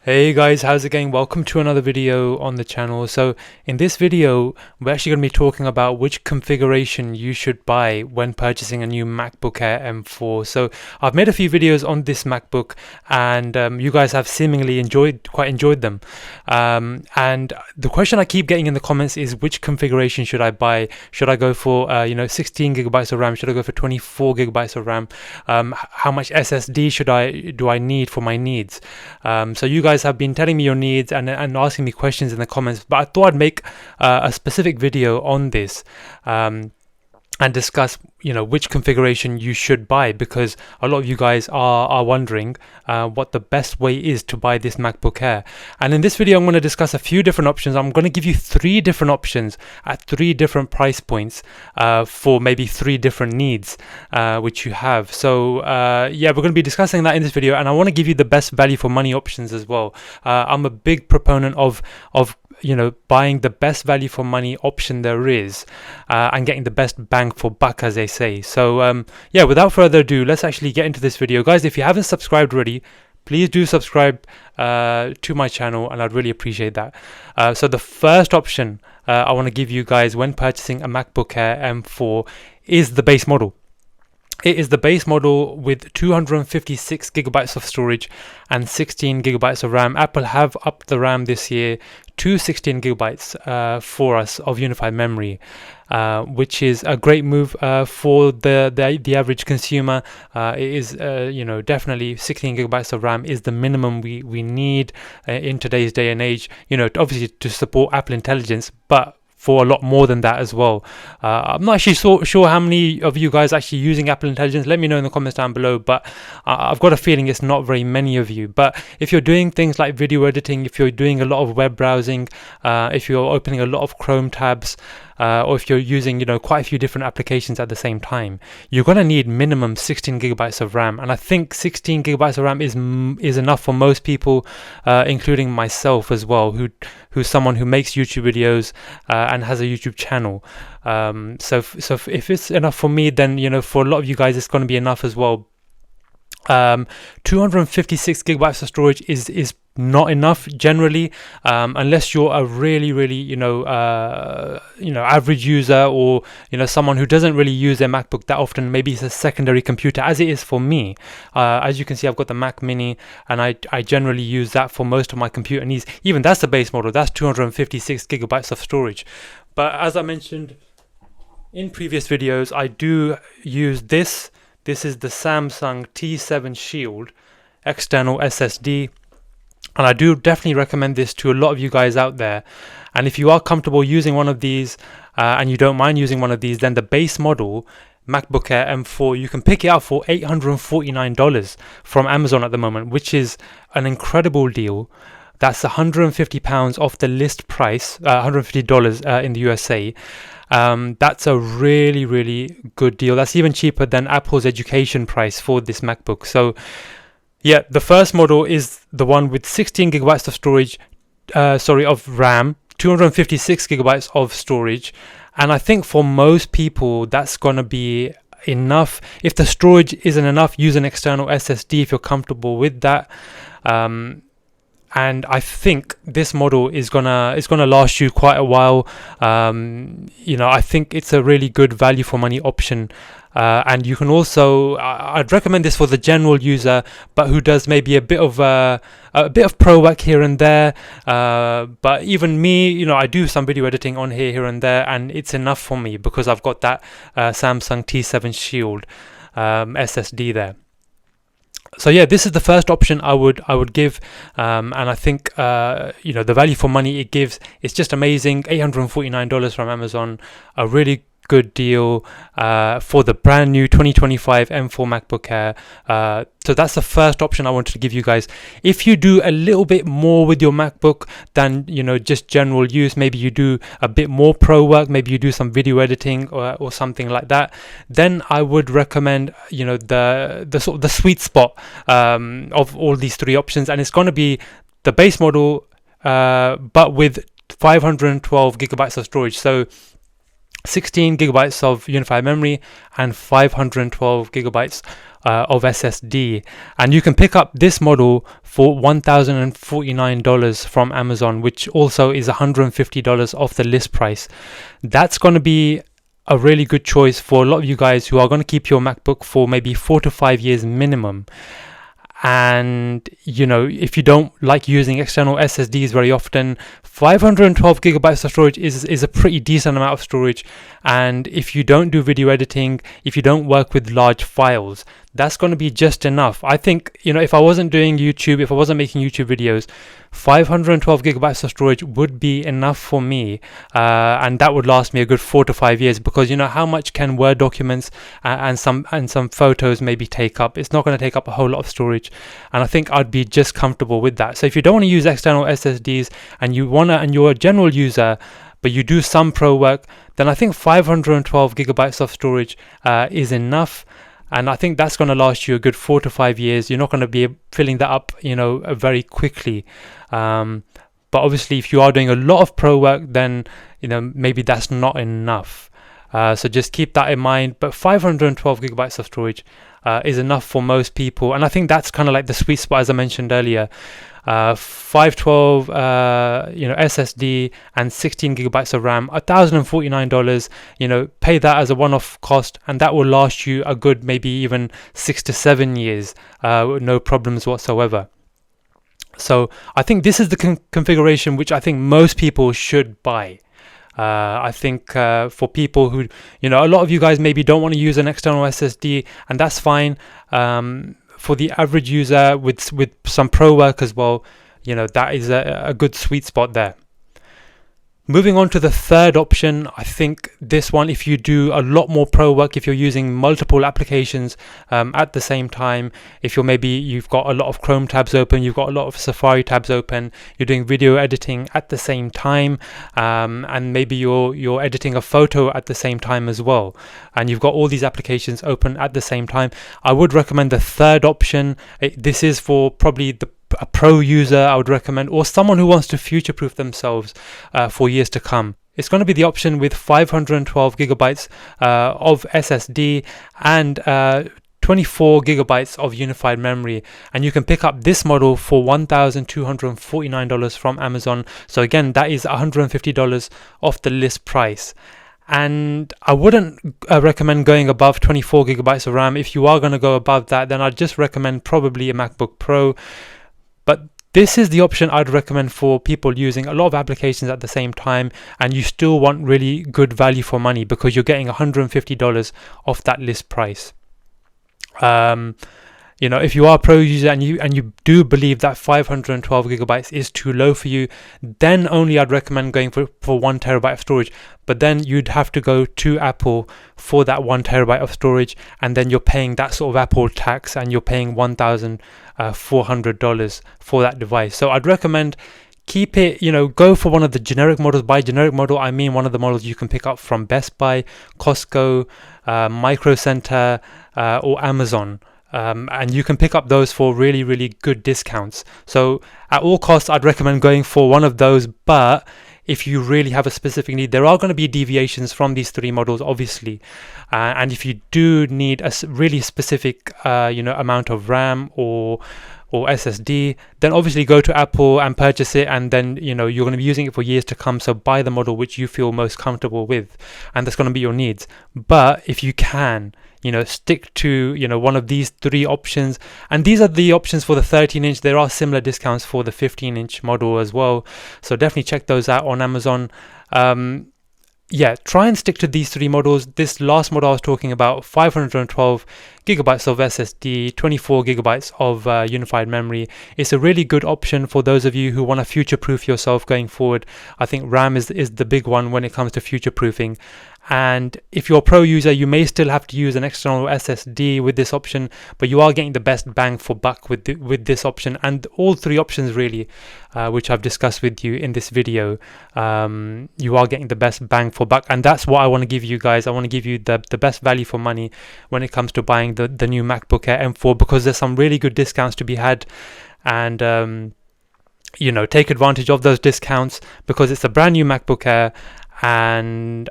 Hey guys, how's it going? Welcome to another video on the channel. So in this video, we're actually going to be talking about which configuration you should buy when purchasing a new MacBook Air M4. So I've made a few videos on this MacBook and you guys have seemingly quite enjoyed them. And the question I keep getting in the comments is which configuration should I buy? Should I go for 16 gigabytes of RAM? Should I go for 24 gigabytes of RAM? How much SSD do I need for my needs? So you guys have been telling me your needs and asking me questions in the comments, but I thought I'd make a specific video on this and discuss which configuration you should buy, because a lot of you guys are wondering what the best way is to buy this MacBook Air. And in this video I'm going to discuss a few different options. I'm going to give you 3 different options at 3 different price points for maybe 3 different needs which you have. So yeah, we're going to be discussing that in this video, and I want to give you the best value for money options as well. I'm a big proponent of buying the best value for money option there is and getting the best bang for buck, as they say. So yeah, without further ado, let's actually get into this video. Guys, if you haven't subscribed already, please do subscribe to my channel, and I'd really appreciate that. So the first option I want to give you guys when purchasing a MacBook Air M4 is the base model. It is the base model with 256 gigabytes of storage and 16 gigabytes of RAM. Apple have upped the RAM this year to 16 gigabytes for us of unified memory, which is a great move for the average consumer. It is definitely 16 gigabytes of RAM is the minimum we need in today's day and age. Obviously to support Apple Intelligence, but for a lot more than that as well. I'm not actually sure how many of you guys are actually using Apple Intelligence. Let me know in the comments down below, but I've got a feeling it's not very many of you. But if you're doing things like video editing, if you're doing a lot of web browsing, if you're opening a lot of Chrome tabs, or if you're using quite a few different applications at the same time, you're going to need minimum 16 gigabytes of RAM. And I think 16 gigabytes of RAM is enough for most people, including myself as well, who's someone who makes YouTube videos and has a YouTube channel. So if it's enough for me, then for a lot of you guys it's going to be enough as well. 256 gigabytes of storage is not enough generally, unless you're a really average user, or someone who doesn't really use their MacBook that often. Maybe it's a secondary computer, as it is for me. As you can see, I've got the Mac Mini, and I generally use that for most of my computer needs. Even that's the base model, that's 256 gigabytes of storage. But as I mentioned in previous videos, I do use this. This is the Samsung T7 Shield external SSD, and I do definitely recommend this to a lot of you guys out there. And if you are comfortable using one of these and you don't mind using one of these, then the base model MacBook Air M4, you can pick it up for $849 from Amazon at the moment, which is an incredible deal. That's £150 off the list price, $150 in the USA. That's a really good deal. That's even cheaper than Apple's education price for this MacBook. So yeah, the first model is the one with 16 gigabytes of storage, of RAM, 256 gigabytes of storage. And I think for most people that's going to be enough. If the storage isn't enough, use an external SSD if you're comfortable with that. And I think this model is gonna last you quite a while. I think it's a really good value for money option. And you can also, I'd recommend this for the general user, but who does maybe a bit of pro work here and there. But even me, I do some video editing on here and there, and it's enough for me because I've got that Samsung T7 Shield SSD there. So yeah, this is the first option I would give, and I think the value for money it gives is just amazing. $849 from Amazon, a really good deal for the brand new 2025 M4 MacBook Air. So that's the first option I wanted to give you guys. If you do a little bit more with your MacBook than just general use, maybe you do a bit more pro work, maybe you do some video editing or something like that, then I would recommend the sort of the sweet spot of all these 3 options, and it's going to be the base model but with 512 gigabytes of storage. So 16 gigabytes of unified memory and 512 gigabytes of SSD, and you can pick up this model for $1,049 from Amazon, which also is $150 off the list price. That's going to be a really good choice for a lot of you guys who are going to keep your MacBook for maybe 4 to 5 years minimum. And you know, if you don't like using external SSDs very often, 512 gigabytes of storage is a pretty decent amount of storage. And if you don't do video editing, if you don't work with large files, that's going to be just enough. I think, you know, if I wasn't doing YouTube, if I wasn't making YouTube videos, 512 gigabytes of storage would be enough for me, and that would last me a good 4 to 5 years, because you know, how much can Word documents and some photos maybe take up? It's not going to take up a whole lot of storage, and I think I'd be just comfortable with that. So if you don't want to use external SSDs and you're a general user, but you do some pro work, then I think 512 gigabytes of storage is enough. And I think that's going to last you a good 4 to 5 years. You're not going to be filling that up, you know, very quickly. But obviously, if you are doing a lot of pro work, then, you know, maybe that's not enough. So just keep that in mind. But 512 gigabytes of storage is enough for most people. And I think that's kind of like the sweet spot, as I mentioned earlier. 512 you know, SSD and 16 gigabytes of RAM, $1,049. You know, pay that as a one-off cost, and that will last you a good maybe even 6 to 7 years with no problems whatsoever. So I think this is the configuration which I think most people should buy. I think for people who, you know, a lot of you guys maybe don't want to use an external SSD, and that's fine. For the average user with some pro work as well, you know, that is a good sweet spot there. Moving on to the third option, I think this one, if you do a lot more pro work, if you're using multiple applications at the same time, if you've got a lot of Chrome tabs open, you've got a lot of Safari tabs open, you're doing video editing at the same time, and maybe you're editing a photo at the same time as well, and you've got all these applications open at the same time, I would recommend the third option. This is for probably a pro user, I would recommend, or someone who wants to future-proof themselves for years to come. It's going to be the option with 512 gigabytes of SSD and 24 gigabytes of unified memory, and you can pick up this model for $1,249 from Amazon. So again, that is $150 off the list price. And I wouldn't recommend going above 24 gigabytes of RAM. If you are going to go above that, then I'd just recommend probably a MacBook Pro. But this is the option I'd recommend for people using a lot of applications at the same time, and you still want really good value for money, because you're getting $150 off that list price. You know, if you are a pro user and you do believe that 512 gigabytes is too low for you, then only I'd recommend going for 1 terabyte of storage. But then you'd have to go to Apple for that 1 terabyte of storage, and then you're paying that sort of Apple tax, and you're paying $1,400 for that device. So I'd recommend keep it, you know, go for one of the generic models. By generic model, I mean one of the models you can pick up from Best Buy, Costco, Micro Center, or Amazon. And you can pick up those for really, really good discounts. So at all costs, I'd recommend going for one of those. But if you really have a specific need, there are going to be deviations from these three models, obviously. And if you do need a really specific, you know, amount of RAM or SSD, then obviously go to Apple and purchase it, and then, you know, you're going to be using it for years to come. So buy the model which you feel most comfortable with, and that's going to be your needs. But if you can, you know, stick to, you know, one of these three options, and these are the options for the 13-inch. There are similar discounts for the 15-inch model as well, so definitely check those out on Amazon. Yeah, try and stick to these three models. This last model I was talking about, 512 gigabytes of SSD, 24 gigabytes of unified memory. It's a really good option for those of you who want to future-proof yourself going forward. I think RAM is the big one when it comes to future-proofing. And if you're a pro user, you may still have to use an external SSD with this option, but you are getting the best bang for buck with this option, and all three options really, which I've discussed with you in this video. You are getting the best bang for buck, and that's what I want to give you guys. I want to give you the best value for money when it comes to buying the new MacBook Air M4, because there's some really good discounts to be had, and you know, take advantage of those discounts, because it's a brand new MacBook Air. and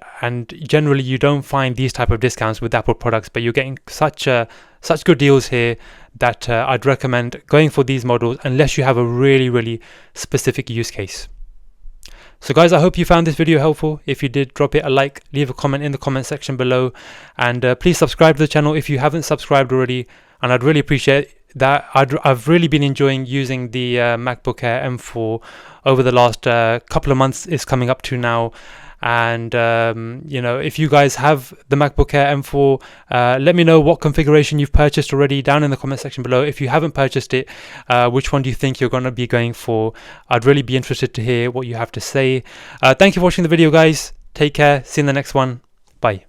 generally you don't find these type of discounts with Apple products, but you're getting such good deals here that I'd recommend going for these models unless you have a really specific use case. So guys, I hope you found this video helpful. If you did, drop it a like, leave a comment in the comment section below, and please subscribe to the channel if you haven't subscribed already, and I'd really appreciate that. I've really been enjoying using the MacBook Air M4 over the last couple of months. It's coming up to now, and if you guys have the MacBook Air M4, let me know what configuration you've purchased already down in the comment section below. If you haven't purchased it, which one do you think you're going to be going for? I'd really be interested to hear what you have to say. Thank you for watching the video, guys. Take care. See you in the next one. Bye.